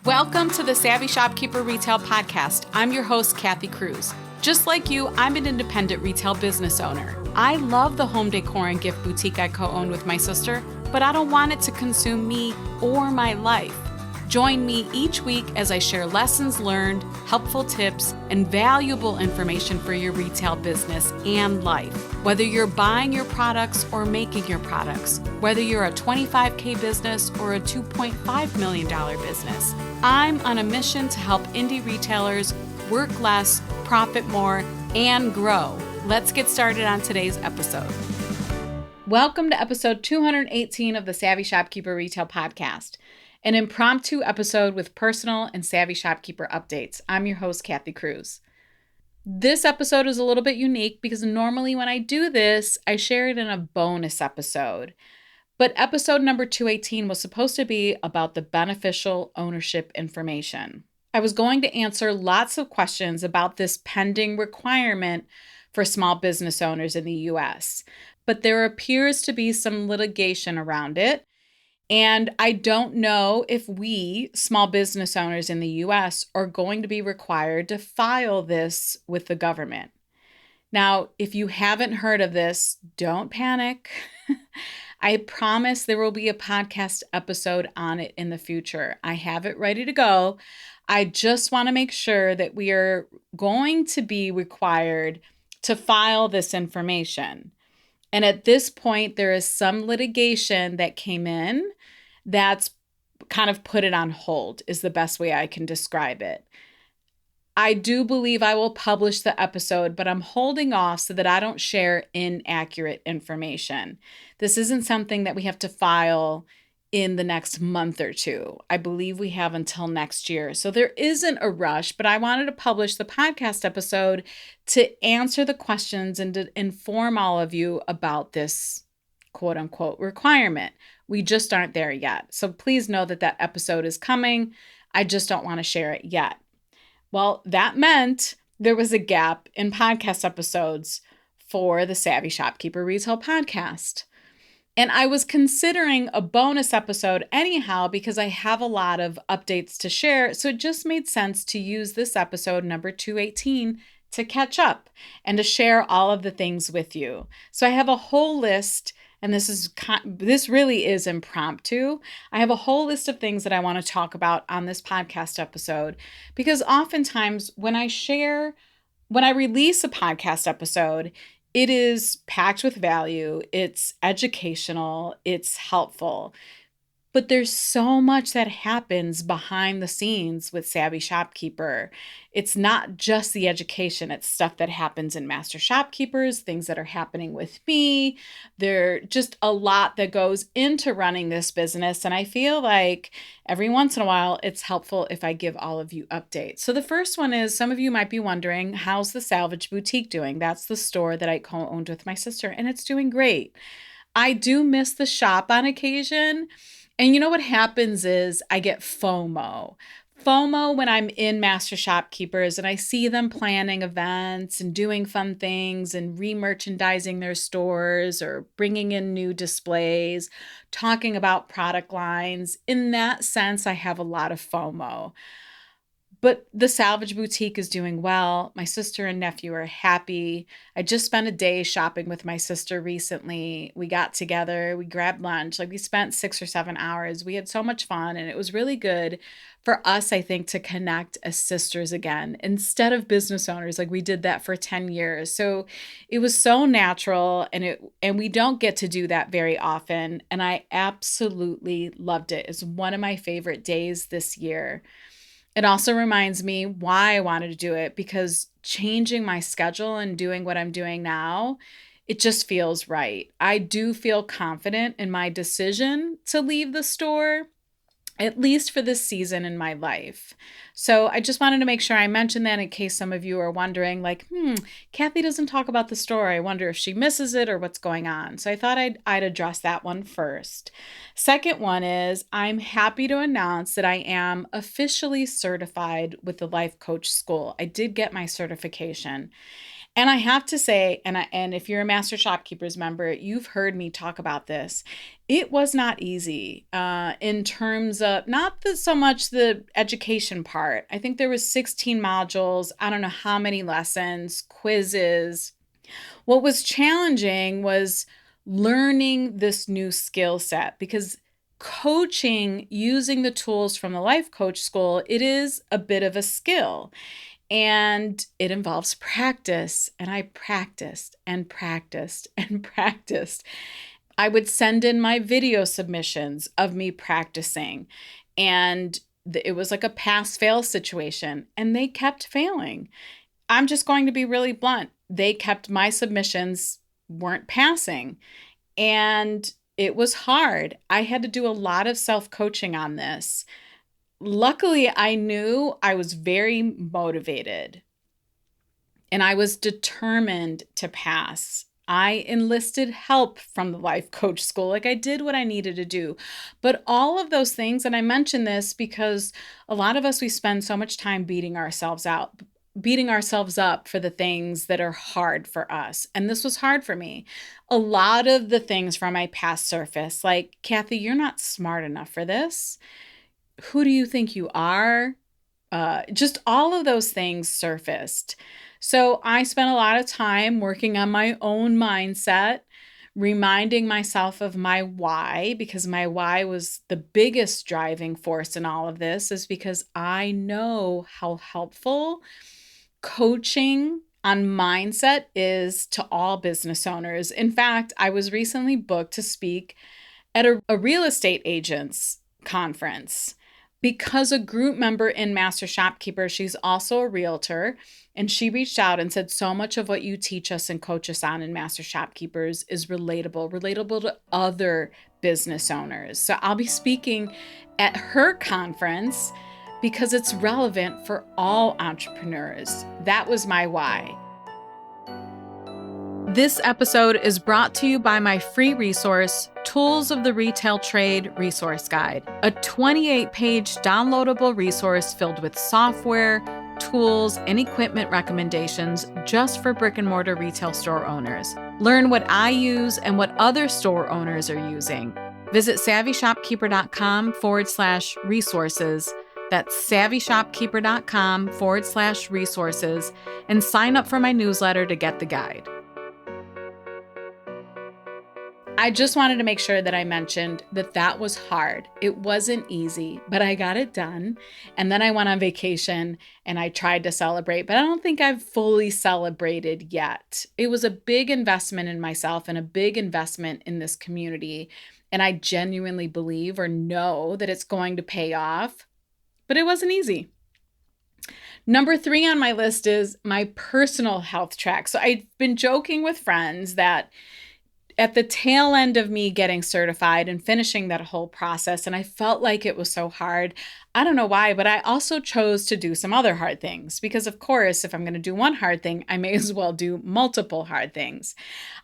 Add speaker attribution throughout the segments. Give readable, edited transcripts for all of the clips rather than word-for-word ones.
Speaker 1: Welcome to the Savvy Shopkeeper Retail Podcast. I'm your host, Kathy Cruz. Just like you, I'm an independent retail business owner. I love the home decor and gift boutique I co-own with my sister, but I don't want it to consume me or my life. Join me each week as I share lessons learned, helpful tips, and valuable information for your retail business and life. Whether you're buying your products or making your products, whether you're a $25K business or a $2.5 million business, I'm on a mission to help indie retailers work less, profit more, and grow. Let's get started on today's episode. Welcome to episode 218 of the Savvy Shopkeeper Retail Podcast, an impromptu episode with personal and Savvy Shopkeeper updates. I'm your host, Kathy Cruz. This episode is a little bit unique because normally when I do this, I share it in a bonus episode. But episode number 218 was supposed to be about the beneficial ownership information. I was going to answer lots of questions about this pending requirement for small business owners in the U.S., but there appears to be some litigation around it. And I don't know if we, small business owners in the U.S., are going to be required to file this with the government. Now, if you haven't heard of this, don't panic. I promise there will be a podcast episode on it in the future. I have it ready to go. I just want to make sure that we are going to be required to file this information. And at this point, there is some litigation that came in that's kind of put it on hold, is the best way I can describe it. I do believe I will publish the episode, but I'm holding off so that I don't share inaccurate information. This isn't something that we have to file in the next month or two. I believe we have until next year. So there isn't a rush, but I wanted to publish the podcast episode to answer the questions and to inform all of you about this quote unquote requirement. We just aren't there yet. So please know that that episode is coming. I just don't want to share it yet. Well, that meant there was a gap in podcast episodes for the Savvy Shopkeeper Retail Podcast. And I was considering a bonus episode anyhow because I have a lot of updates to share. So it just made sense to use this episode, number 218, to catch up and to share all of the things with you. So I have a whole list, and this really is impromptu. I have a whole list of things that I want to talk about on this podcast episode because oftentimes when I release a podcast episode, it is packed with value, it's educational, it's helpful. But there's so much that happens behind the scenes with Savvy Shopkeeper. It's not just the education, it's stuff that happens in Master Shopkeepers, things that are happening with me. There's just a lot that goes into running this business. And I feel like every once in a while, it's helpful if I give all of you updates. So the first one is, some of you might be wondering, how's the Salvage Boutique doing? That's the store that I co-owned with my sister, and it's doing great. I do miss the shop on occasion. And you know what happens is I get FOMO. FOMO when I'm in Master Shopkeepers and I see them planning events and doing fun things and re-merchandising their stores or bringing in new displays, talking about product lines. In that sense, I have a lot of FOMO. But the Salvage Boutique is doing well. My sister and nephew are happy. I just spent a day shopping with my sister recently. We got together, we grabbed lunch. We spent 6 or 7 hours. We had so much fun, and it was really good for us, I think, to connect as sisters again instead of business owners. We did that for 10 years. So it was so natural, and we don't get to do that very often. And I absolutely loved it. It's one of my favorite days this year. It also reminds me why I wanted to do it, because changing my schedule and doing what I'm doing now, it just feels right. I do feel confident in my decision to leave the store, at least for this season in my life. So I just wanted to make sure I mentioned that in case some of you are wondering, Kathy doesn't talk about the store. I wonder if she misses it or what's going on. So I thought I'd address that one first. Second one is, I'm happy to announce that I am officially certified with the Life Coach School. I did get my certification. And I have to say, and if you're a Master Shopkeepers member, you've heard me talk about this. It was not easy in terms of so much the education part. I think there was 16 modules, I don't know how many lessons, quizzes. What was challenging was learning this new skill set, because coaching using the tools from the life coach school, it is a bit of a skill. And it involves practice. And I practiced and practiced and practiced. I would send in my video submissions of me practicing. And it was like a pass-fail situation. And they kept failing. I'm just going to be really blunt. They kept my submissions weren't passing. And it was hard. I had to do a lot of self-coaching on this. Luckily, I knew I was very motivated and I was determined to pass. I enlisted help from the life coach school. Like, I did what I needed to do. But all of those things, and I mention this because a lot of us, we spend so much time beating ourselves up for the things that are hard for us. And this was hard for me. A lot of the things from my past surface, like, Kathy, you're not smart enough for this. Who do you think you are? Just all of those things surfaced. So I spent a lot of time working on my own mindset, reminding myself of my why, because my why was the biggest driving force in all of this, is because I know how helpful coaching on mindset is to all business owners. In fact, I was recently booked to speak at a real estate agents conference because a group member in Master Shopkeeper, she's also a realtor, and she reached out and said, so much of what you teach us and coach us on in Master Shopkeepers is relatable to other business owners. So I'll be speaking at her conference because it's relevant for all entrepreneurs. That was my why. This episode is brought to you by my free resource, Tools of the Retail Trade Resource Guide, a 28-page downloadable resource filled with software, tools, and equipment recommendations just for brick and mortar retail store owners. Learn what I use and what other store owners are using. Visit savvyshopkeeper.com/resources. That's savvyshopkeeper.com/resources, and sign up for my newsletter to get the guide. I just wanted to make sure that I mentioned that was hard. It wasn't easy, but I got it done. And then I went on vacation and I tried to celebrate, but I don't think I've fully celebrated yet. It was a big investment in myself and a big investment in this community. And I genuinely believe or know that it's going to pay off, but it wasn't easy. Number 3 on my list is my personal health track. So I've been joking with friends that at the tail end of me getting certified and finishing that whole process, and I felt like it was so hard. I don't know why, but I also chose to do some other hard things because, of course, if I'm going to do one hard thing, I may as well do multiple hard things.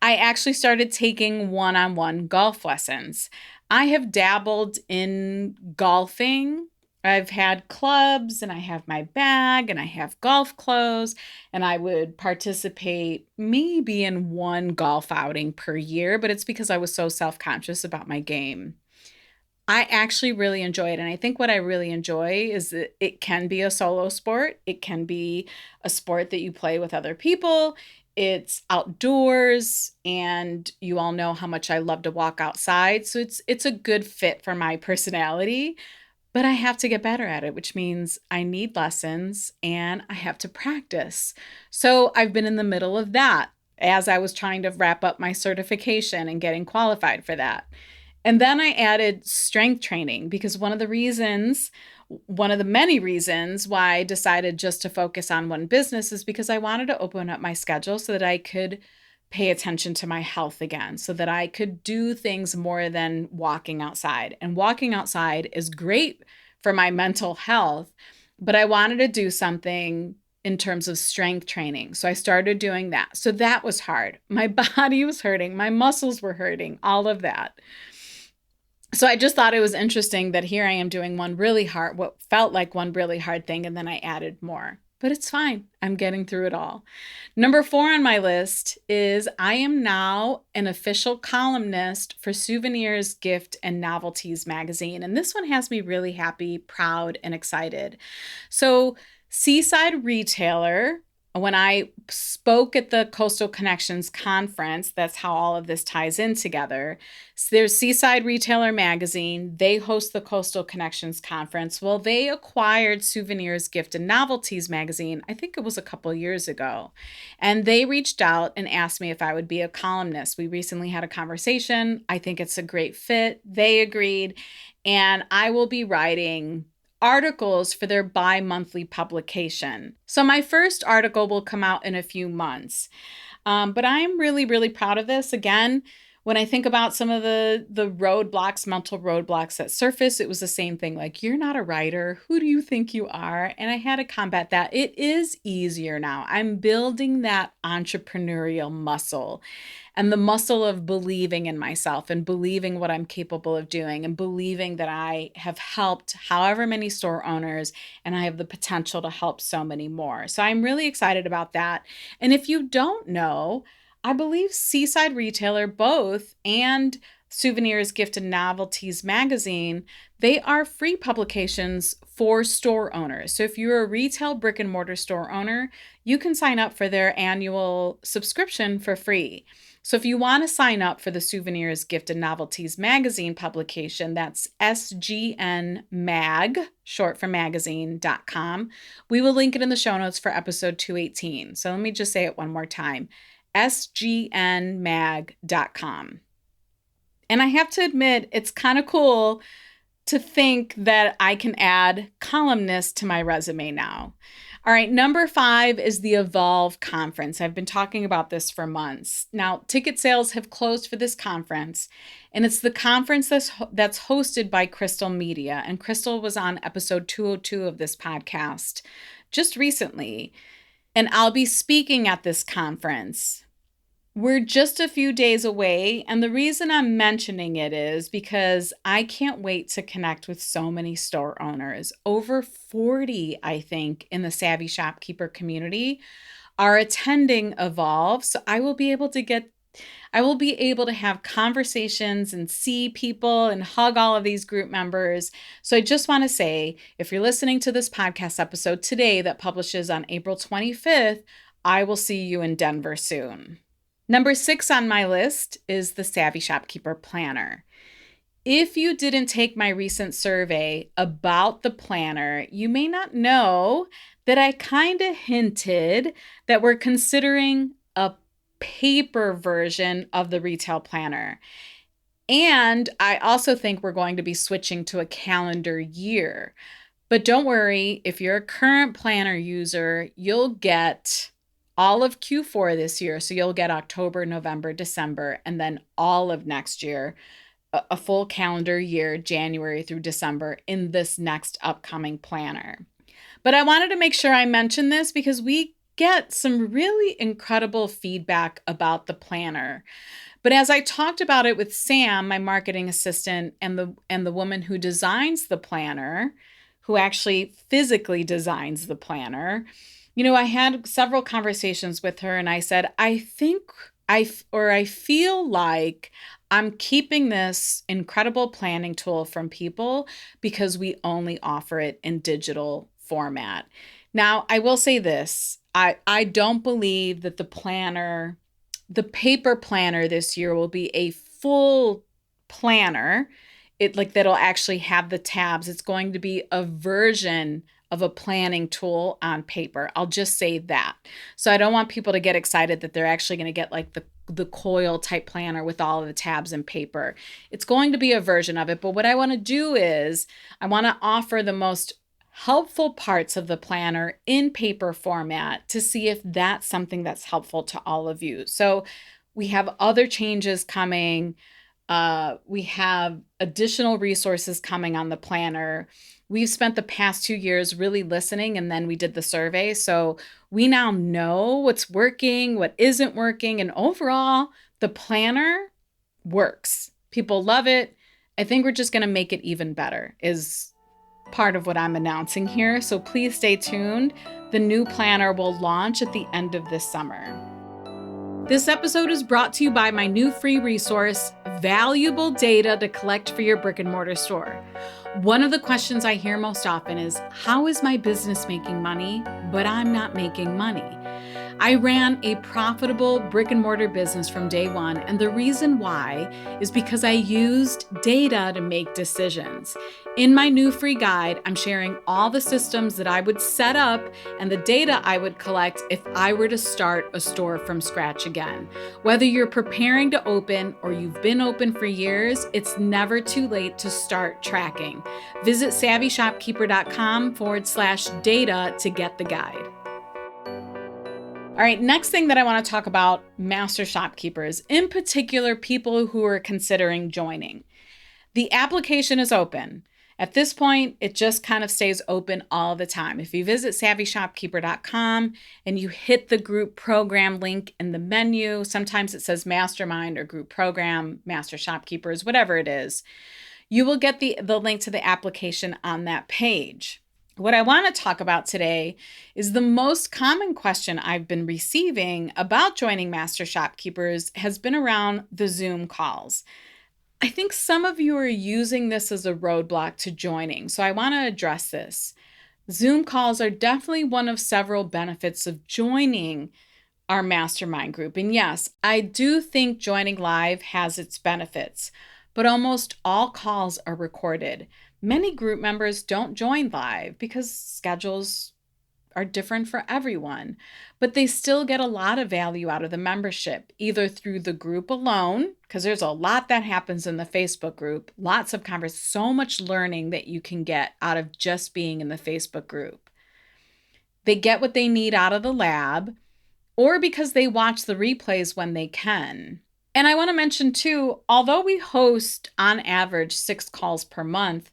Speaker 1: I actually started taking one-on-one golf lessons. I have dabbled in golfing. I've had clubs and I have my bag and I have golf clothes, and I would participate maybe in one golf outing per year, but it's because I was so self-conscious about my game. I actually really enjoy it. And I think what I really enjoy is that it can be a solo sport. It can be a sport that you play with other people. It's outdoors, and you all know how much I love to walk outside. So it's a good fit for my personality. But I have to get better at it, which means I need lessons and I have to practice. So I've been in the middle of that as I was trying to wrap up my certification and getting qualified for that. And then I added strength training because one of the many reasons why I decided just to focus on one business is because I wanted to open up my schedule so that I could pay attention to my health again, so that I could do things more than walking outside. And walking outside is great for my mental health, but I wanted to do something in terms of strength training. So I started doing that. So that was hard. My body was hurting. My muscles were hurting, all of that. So I just thought it was interesting that here I am doing what felt like one really hard thing, and then I added more. but it's fine. I'm getting through it all. Number 4 on my list is I am now an official columnist for Souvenirs, Gift, and Novelties magazine. And this one has me really happy, proud, and excited. So, Seaside Retailer, when I spoke at the Coastal Connections conference, that's how all of this ties in together. So there's Seaside Retailer magazine. They host the Coastal Connections conference. Well, they acquired Souvenirs, Gift, and Novelties magazine. I think it was a couple years ago. And they reached out and asked me if I would be a columnist. We recently had a conversation. I think it's a great fit. They agreed. And I will be writing articles for their bi-monthly publication. So my first article will come out in a few months. But I'm really, really proud of this. Again, when I think about some of the roadblocks, mental roadblocks that surface, it was the same thing. Like, you're not a writer. Who do you think you are? And I had to combat that. It is easier now. I'm building that entrepreneurial muscle and the muscle of believing in myself and believing what I'm capable of doing and believing that I have helped however many store owners and I have the potential to help so many more. So I'm really excited about that. And if you don't know, I believe Seaside Retailer both and Souvenirs, Gift, and Novelties magazine, they are free publications for store owners. So if you're a retail brick and mortar store owner, you can sign up for their annual subscription for free. So if you want to sign up for the Souvenirs, Gift, and Novelties magazine publication, that's sgnmag, short for magazine.com. We will link it in the show notes for episode 218. So let me just say it one more time, sgnmag.com. And I have to admit, it's kind of cool to think that I can add columnist to my resume now. All right, number 5 is the Evolve Conference. I've been talking about this for months. Now, ticket sales have closed for this conference, and it's the conference that's hosted by Crystal Media. And Crystal was on episode 202 of this podcast just recently. And I'll be speaking at this conference. We're just a few days away, and the reason I'm mentioning it is because I can't wait to connect with so many store owners. Over 40, I think, in the Savvy Shopkeeper community are attending Evolve, so I will be able to have conversations and see people and hug all of these group members. So I just want to say, if you're listening to this podcast episode today that publishes on April 25th, I will see you in Denver soon. Number 6 on my list is the Savvy Shopkeeper Planner. If you didn't take my recent survey about the planner, you may not know that I kind of hinted that we're considering a paper version of the retail planner. And I also think we're going to be switching to a calendar year. But don't worry, if you're a current planner user, you'll get all of Q4 this year. So you'll get October, November, December, and then all of next year, a full calendar year, January through December, in this next upcoming planner. But I wanted to make sure I mention this because we get some really incredible feedback about the planner. But as I talked about it with Sam, my marketing assistant, and the woman who designs the planner, who actually physically designs the planner, I had several conversations with her, and I said, I feel like I'm keeping this incredible planning tool from people because we only offer it in digital format. Now, I will say this, I don't believe that the paper planner this year will be a full planner. That'll actually have the tabs. It's going to be a version of a planning tool on paper. I'll just say that. So I don't want people to get excited that they're actually going to get like the coil type planner with all of the tabs and paper. It's going to be a version of it. But what I want to do is I want to offer the most helpful parts of the planner in paper format to see if that's something that's helpful to all of you. So we have other changes coming. We have additional resources coming on the planner. We've spent the past 2 years really listening, and then we did the survey. So we now know what's working, what isn't working, and overall, the planner works. People love it. I think we're just going to make it even better is part of what I'm announcing here, so please stay tuned. The new planner will launch at the end of this summer. This episode is brought to you by my new free resource, Valuable Data to Collect for Your Brick and Mortar Store. One of the questions I hear most often is, how is my business making money, but I'm not making money? I ran a profitable brick and mortar business from day one, and the reason why is because I used data to make decisions. In my new free guide, I'm sharing all the systems that I would set up and the data I would collect if I were to start a store from scratch again. Whether you're preparing to open or you've been open for years, it's never too late to start tracking. Visit savvyshopkeeper.com/data to get the guide. All right, next thing that I want to talk about, master shopkeepers, in particular, people who are considering joining. The application is open. At this point, it just kind of stays open all the time. If you visit savvyshopkeeper.com and you hit the group program link in the menu, sometimes it says mastermind or group program, master shopkeepers, whatever it is, you will get the link to the application on that page. What I want to talk about today is the most common question I've been receiving about joining Master Shopkeepers has been around the Zoom calls. I think some of you are using this as a roadblock to joining, so I want to address this. Zoom calls are definitely one of several benefits of joining our mastermind group. And yes, I do think joining live has its benefits, but almost all calls are recorded. Many group members don't join live because schedules are different for everyone, but they still get a lot of value out of the membership, either through the group alone, because there's a lot that happens in the Facebook group, lots of conversations, so much learning that you can get out of just being in the Facebook group. They get what they need out of the lab, or because they watch the replays when they can. And I want to mention too, although we host on average 6 calls per month,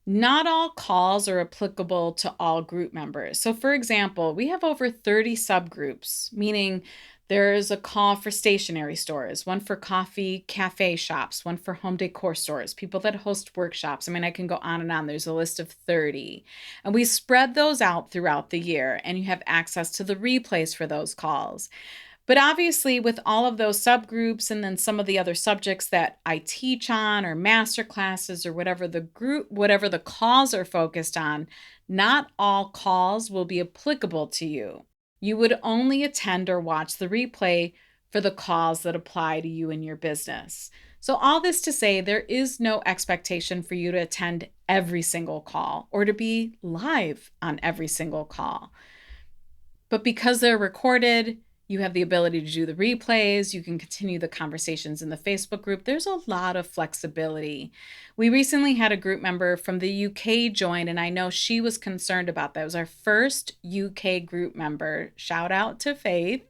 Speaker 1: not all calls are applicable to all group members. So for example, we have over 30 subgroups, meaning there's a call for stationery stores, one for coffee cafe shops, one for home decor stores, people that host workshops. I mean, I can go on and on. There's a list of 30. And we spread those out throughout the year, and you have access to the replays for those calls. But obviously, with all of those subgroups and then some of the other subjects that I teach on or master classes or whatever the calls are focused on, not all calls will be applicable to you. You would only attend or watch the replay for the calls that apply to you and your business. So all this to say, there is no expectation for you to attend every single call or to be live on every single call. But because they're recorded, you have the ability to do the replays. You can continue the conversations in the Facebook group. There's a lot of flexibility. We recently had a group member from the UK join, and I know she was concerned about that. It was our first UK group member. Shout out to Faith.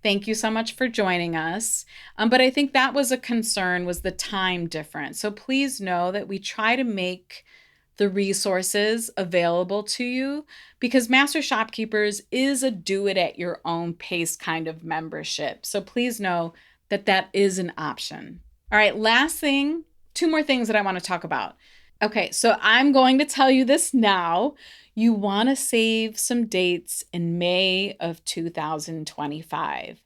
Speaker 1: Thank you so much for joining us. But I think that was a concern, was the time difference. So please know that we try to make the resources available to you, because Master Shopkeepers is a do-it-at-your-own pace kind of membership. So please know that that is an option. All right, last thing, 2 more things that I want to talk about. Okay, so I'm going to tell you this now. You want to save some dates in May of 2025.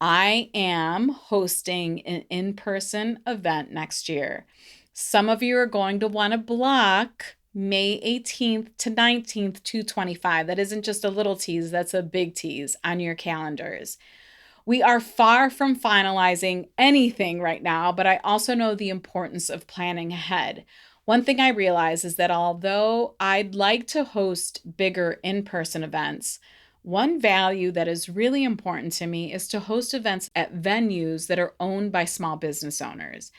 Speaker 1: I am hosting an in-person event next year. Some of you are going to want to block May 18th to 19th, 2025. That isn't just a little tease, that's a big tease on your calendars. We are far from finalizing anything right now, but I also know the importance of planning ahead. One thing I realize is that although I'd like to host bigger in-person events, one value that is really important to me is to host events at venues that are owned by small business owners.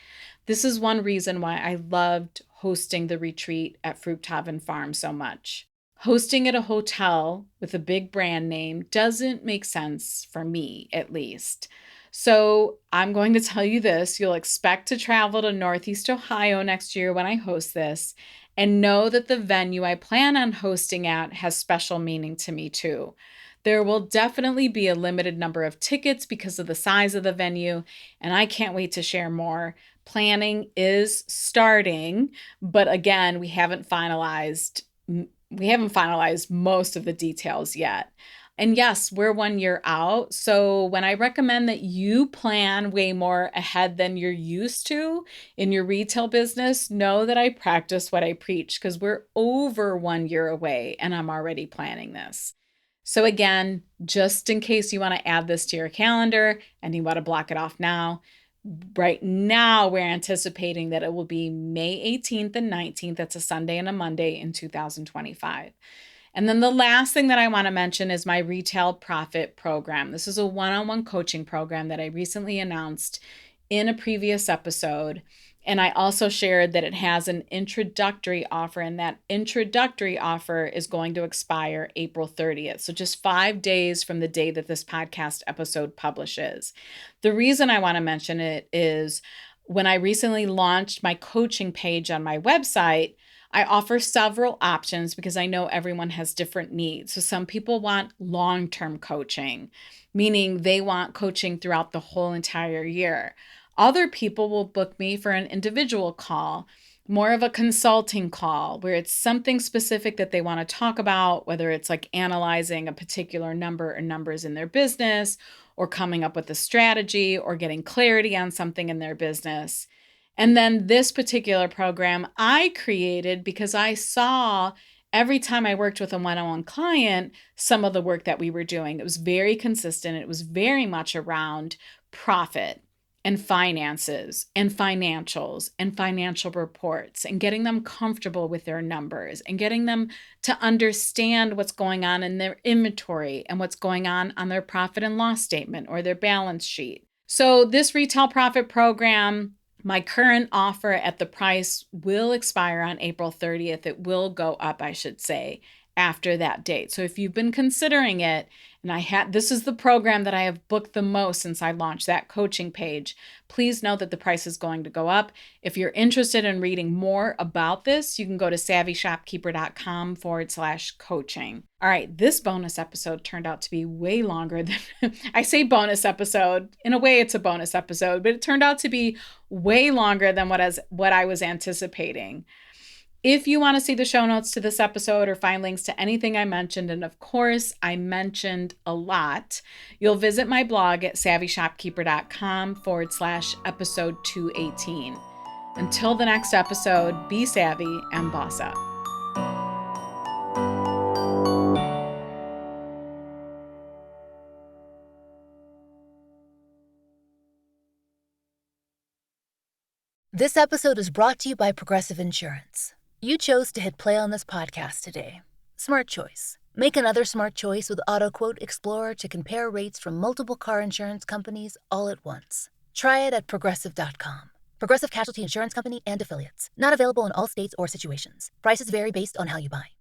Speaker 1: This is one reason why I loved hosting the retreat at Fruchthaven Farm so much. Hosting at a hotel with a big brand name doesn't make sense for me, at least. So I'm going to tell you this, you'll expect to travel to Northeast Ohio next year when I host this, and know that the venue I plan on hosting at has special meaning to me too. There will definitely be a limited number of tickets because of the size of the venue, and I can't wait to share more. Planning is starting, but again, we haven't finalized we haven't finalized most of the details yet. And yes, we're 1 year out. So when I recommend that you plan way more ahead than you're used to in your retail business, know that I practice what I preach because we're over 1 year away and I'm already planning this. So again, just in case you want to add this to your calendar and you want to block it off now, right now we're anticipating that it will be May 18th and 19th. That's a Sunday and a Monday in 2025. And then the last thing that I want to mention is my Retail Profit Program. This is a one-on-one coaching program that I recently announced in a previous episode. And I also shared that it has an introductory offer, and that introductory offer is going to expire April 30th. So just 5 days from the day that this podcast episode publishes. The reason I want to mention it is when I recently launched my coaching page on my website, I offer several options because I know everyone has different needs. So some people want long-term coaching, meaning they want coaching throughout the whole entire year. Other people will book me for an individual call, more of a consulting call where it's something specific that they want to talk about, whether it's like analyzing a particular number or numbers in their business, or coming up with a strategy, or getting clarity on something in their business. And then this particular program I created because I saw every time I worked with a one-on-one client, some of the work that we were doing. It was very consistent. It was very much around profit and finances and financials and financial reports and getting them comfortable with their numbers and getting them to understand what's going on in their inventory and what's going on their profit and loss statement or their balance sheet. So this Retail Profit Program, my current offer at the price will expire on April 30th. It will go up, I should say, after that date. So if you've been considering it, and this is the program that I have booked the most since I launched that coaching page, please know that the price is going to go up. If you're interested in reading more about this, you can go to savvyshopkeeper.com/coaching. All right, this bonus episode turned out to be way longer than I say bonus episode. In a way, it's a bonus episode, but it turned out to be way longer than what I was anticipating. If you want to see the show notes to this episode or find links to anything I mentioned, and of course, I mentioned a lot, you'll visit my blog at savvyshopkeeper.com/episode 218. Until the next episode, be savvy and boss up.
Speaker 2: This episode is brought to you by Progressive Insurance. You chose to hit play on this podcast today. Smart choice. Make another smart choice with AutoQuote Explorer to compare rates from multiple car insurance companies all at once. Try it at Progressive.com. Progressive Casualty Insurance Company and Affiliates. Not available in all states or situations. Prices vary based on how you buy.